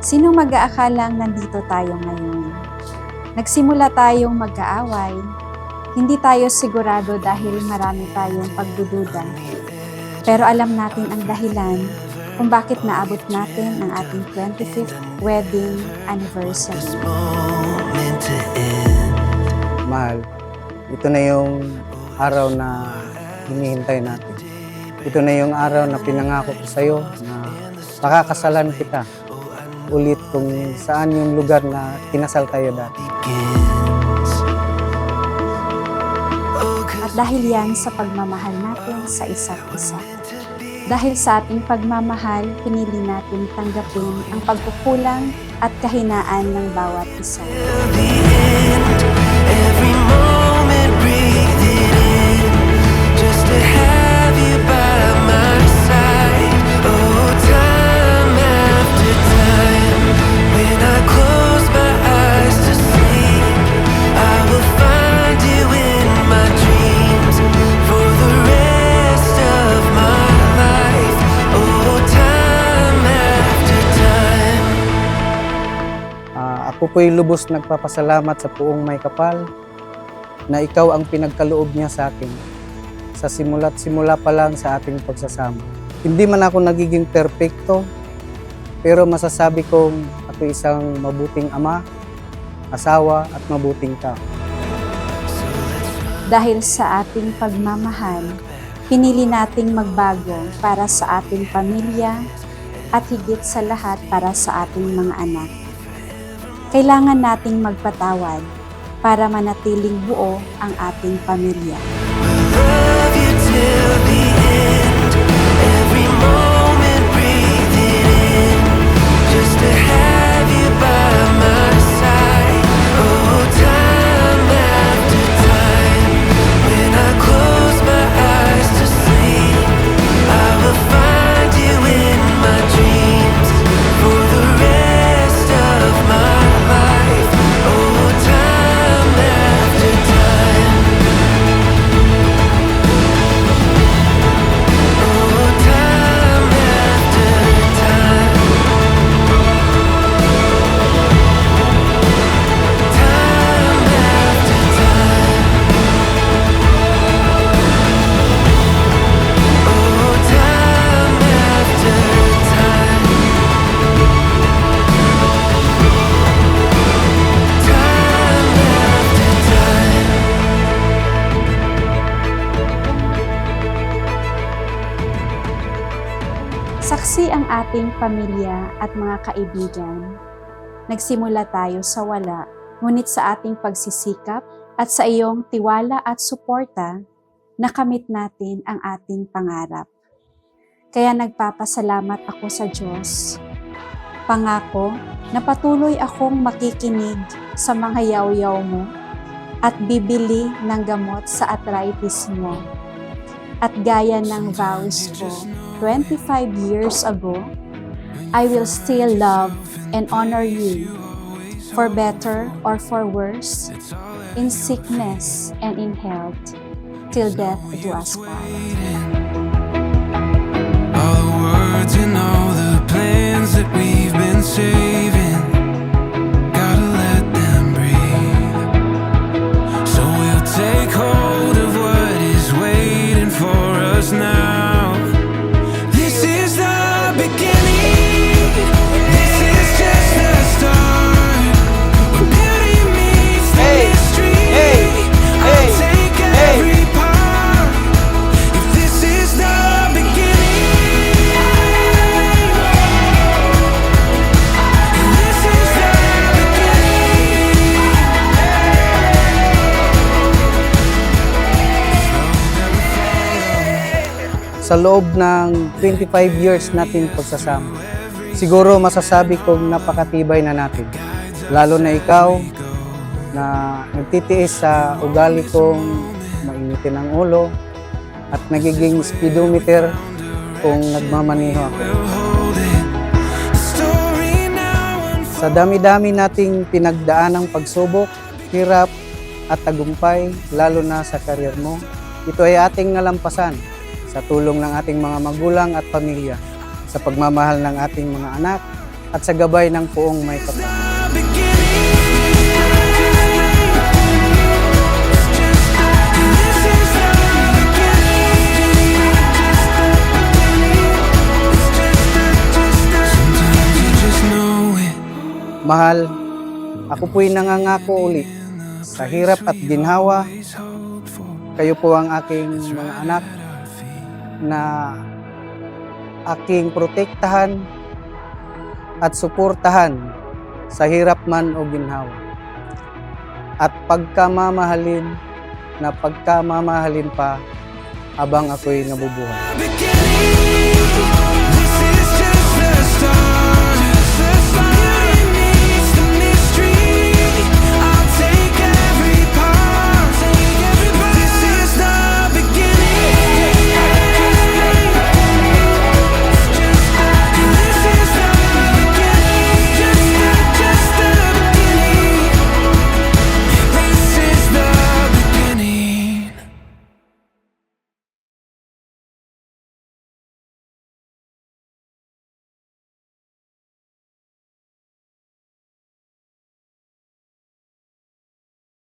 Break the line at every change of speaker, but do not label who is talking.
Sino mag-aakalang nandito tayo ngayon? Nagsimula tayong mag-aaway. Hindi tayo sigurado dahil marami tayong pagdududa. Pero alam natin ang dahilan kung bakit naabot natin ang ating 25th wedding anniversary.
Mahal, ito na yung araw na hinihintay natin. Ito na yung araw na pinangako ko sa'yo na pakakasalan kita ulit kung saan yung lugar na kinasal tayo dati.
At dahil yan sa pagmamahal natin sa isa't isa. Dahil sa ating pagmamahal, pinili natin tanggapin ang pagkukulang at kahinaan ng bawat isa.
Ako po'y lubos nagpapasalamat sa Puong May Kapal na ikaw ang pinagkaloob niya sa akin sa simula't simula pa lang sa ating pagsasama. Hindi man ako nagiging perpekto, pero masasabi kong ako isang mabuting ama, asawa at mabuting tao.
Dahil sa ating pagmamahal, pinili nating magbago para sa ating pamilya at higit sa lahat para sa ating mga anak. Kailangan nating magpatawad para manatiling buo ang ating pamilya. Saksi ang ating pamilya at mga kaibigan. Nagsimula tayo sa wala, ngunit sa ating pagsisikap at sa iyong tiwala at suporta, nakamit natin ang ating pangarap. Kaya nagpapasalamat ako sa Diyos. Pangako na patuloy akong makikinig sa mga yaw-yaw mo at bibili ng gamot sa arthritis mo. At gaya ng vows ko 25 years ago, I will still love and honor you, for better or for worse, in sickness and in health, till death do us part.
All the words and all the plans that we've been saving, gotta let them breathe. So we'll take hold of what is waiting for us now.
Sa loob ng 25 years natin pagsasama, siguro masasabi kong napakatibay na natin. Lalo na ikaw na nagtitiis sa ugali kong mainitin ang ulo at nagiging speedometer kung nagmamaneho ako. Sa dami-dami nating pinagdaanang pagsubok, hirap at tagumpay, lalo na sa karir mo, ito ay ating nalampasan sa tulong ng ating mga magulang at pamilya, sa pagmamahal ng ating mga anak, at sa gabay ng Poong May Kapal. Mahal, ako po'y nangangako uli sa hirap at ginhawa. Kayo po ang aking mga anak na aking protektahan at suportahan sa hirap man o ginhawa. At pagkamamahalin na pagkamamahalin pa habang ako'y nabubuhay.